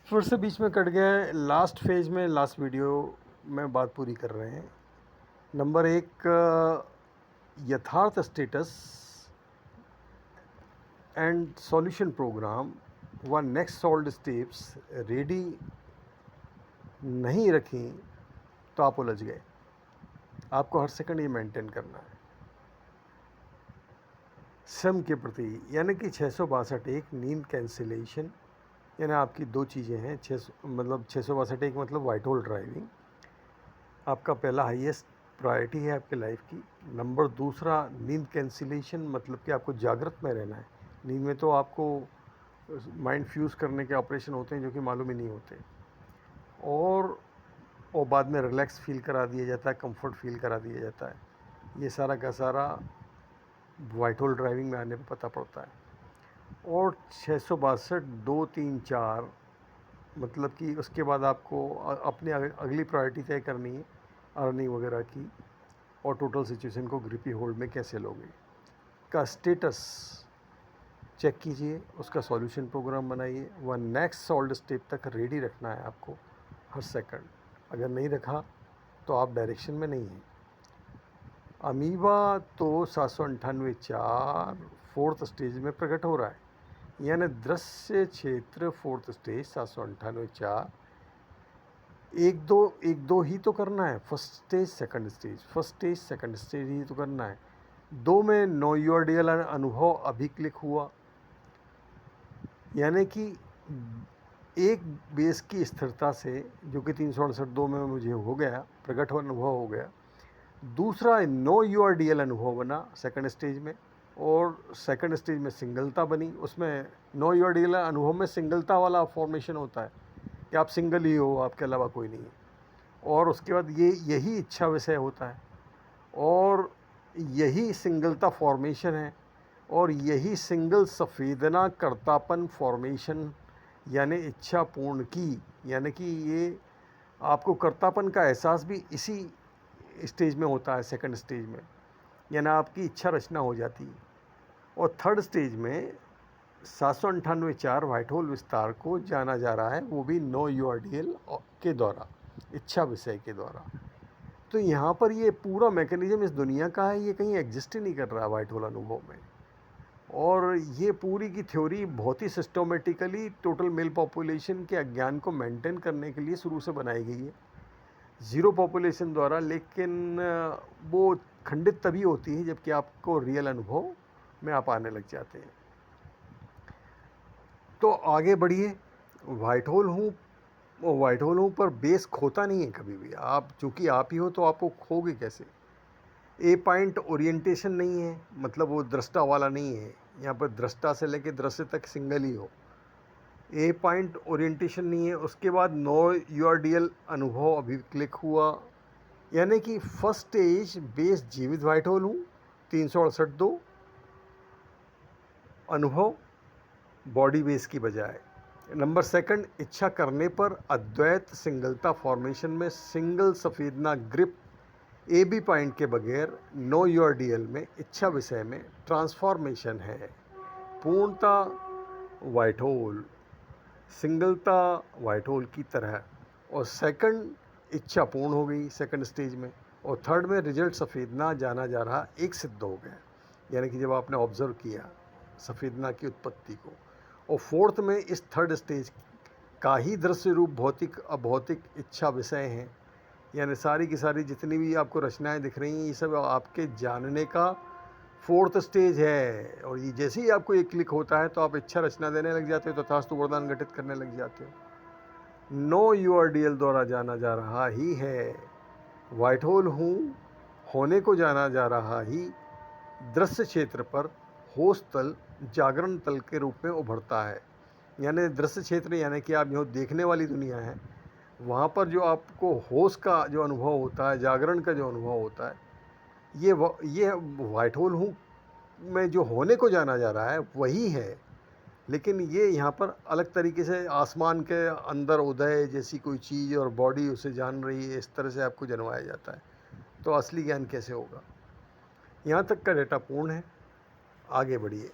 फिर से बीच में कट गया है। लास्ट फेज में लास्ट वीडियो में बात पूरी कर रहे हैं। नंबर एक, यथार्थ स्टेटस एंड सॉल्यूशन प्रोग्राम व नेक्स्ट सॉल्व्ड स्टेप्स रेडी नहीं रखी तो आप उलझ गए। आपको हर सेकंड ये मेंटेन करना है स्वयं के प्रति, यानी कि 662 एक नींद कैंसिलेशन, यानी आपकी दो चीज़ें हैं। 662 एक मतलब वाइट होल ड्राइविंग आपका पहला हाईएस्ट प्रायोरिटी है आपके लाइफ की। नंबर दूसरा, नींद कैंसिलेशन मतलब कि आपको जागृत में रहना है। नींद में तो आपको माइंड फ्यूज़ करने के ऑपरेशन होते हैं जो कि मालूम ही नहीं होते, और बाद में रिलैक्स फील करा दिया जाता है, कंफर्ट फील करा दिया जाता है। ये सारा का सारा वाइट होल ड्राइविंग में आने पर पता पड़ता है। और 662 2 3 4 मतलब कि उसके बाद आपको अपने अगली प्रायोरिटी तय करनी है अर्निंग वगैरह की, और टोटल सिचुएशन को ग्रिपी होल्ड में कैसे लोगे का स्टेटस चेक कीजिए, उसका सॉल्यूशन प्रोग्राम बनाइए, वह नेक्स्ट सॉल्व्ड स्टेप तक रेडी रखना है आपको हर सेकंड। अगर नहीं रखा तो आप डायरेक्शन में नहीं हैं। अमीबा तो 798 फोर्थ स्टेज में प्रकट हो रहा है, यानी दृश्य क्षेत्र फोर्थ स्टेज 798 एक दो ही तो करना है। First stage second stage, first stage second stage ही तो करना है। दो में नो योर डियल अनुभव अभी क्लिक हुआ, यानी कि एक बेस की स्थिरता से जो कि 368 दो में मुझे हो गया, प्रकट अनुभव हो गया। दूसरा नो योर डीएल अनुभव बना सेकंड स्टेज में, और सेकंड स्टेज में सिंगलता बनी। उसमें नो योर डीएल अनुभव में सिंगलता वाला फॉर्मेशन होता है कि आप सिंगल ही हो, आपके अलावा कोई नहीं है। और उसके बाद यही इच्छा विषय होता है, और यही सिंगलता फॉर्मेशन है, और यही सिंगल संवेदना कर्तापन फॉर्मेशन, यानी इच्छा पूर्ण की, यानी कि ये आपको कर्तापन का एहसास भी इसी स्टेज में होता है, सेकंड स्टेज में, यानी आपकी इच्छा रचना हो जाती है। और थर्ड स्टेज में 798 वाइट होल विस्तार को जाना जा रहा है, वो भी नो यूआरडीएल के द्वारा, इच्छा विषय के द्वारा। तो यहाँ पर ये पूरा मैकेनिज्म इस दुनिया का है, ये कहीं एग्जिस्ट ही नहीं कर रहा वाइट होल अनुभव में। और ये पूरी की थ्योरी बहुत ही सिस्टमेटिकली टोटल मेल पॉपुलेशन के अज्ञान को मेंटेन करने के लिए शुरू से बनाई गई है, ज़ीरो पॉपुलेशन द्वारा। लेकिन वो खंडित तभी होती है जबकि आपको रियल अनुभव में आप आने लग जाते हैं। तो आगे बढ़िए। वाइट होल हूँ पर बेस खोता नहीं है कभी भी। आप चूँकि आप ही हो तो आपको खोगे कैसे। ए पॉइंट ओरिएंटेशन नहीं है, मतलब वो दृष्टा वाला नहीं है। यहाँ पर दृष्टा से लेके दृश्य तक सिंगल ही हो। ए पॉइंट ओरिएंटेशन नहीं है। उसके बाद नो यूआरडीएल अनुभव अभी क्लिक हुआ, यानी कि फर्स्ट स्टेज बेस जीवित वाइट होल हूँ 368 दो अनुभव बॉडी बेस की बजाय। नंबर सेकंड, इच्छा करने पर अद्वैत सिंगलता फॉर्मेशन में सिंगल सफेदना ग्रिप ए बी पॉइंट के बगैर नो योर डीएल में इच्छा विषय में ट्रांसफॉर्मेशन है, पूर्णता वाइट होल, सिंगलता वाइट होल की तरह। और सेकंड इच्छा पूर्ण हो गई सेकंड स्टेज में, और थर्ड में रिजल्ट सफ़ेदना जाना जा रहा एक सिद्ध हो गया, यानी कि जब आपने ऑब्ज़र्व किया सफ़ेदना की उत्पत्ति को। और फोर्थ में इस थर्ड स्टेज का ही दृश्य रूप भौतिक अभौतिक इच्छा विषय हैं, यानी सारी की सारी जितनी भी आपको रचनाएं दिख रही हैं ये सब आपके जानने का फोर्थ स्टेज है। और ये जैसे ही आपको ये क्लिक होता है तो आप इच्छा रचना देने लग जाते हो, तथास्तु वरदान घटित करने लग जाते हो। नो यूआरडीएल द्वारा जाना जा रहा ही है वाइट होल हूँ होने को जाना जा रहा ही दृश्य क्षेत्र पर होश तल जागरण तल के रूप में उभरता है। यानी दृश्य क्षेत्र यानी कि आप जो देखने वाली दुनिया है, वहाँ पर जो आपको होश का जो अनुभव होता है, जागरण का जो अनुभव होता है, ये वाइट होल हूँ में जो होने को जाना जा रहा है वही है। लेकिन ये यहाँ पर अलग तरीके से आसमान के अंदर उदय जैसी कोई चीज़ और बॉडी उसे जान रही है, इस तरह से आपको जनवाया जाता है। तो असली ज्ञान कैसे होगा। यहाँ तक का डेटा पूर्ण है, आगे बढ़िए।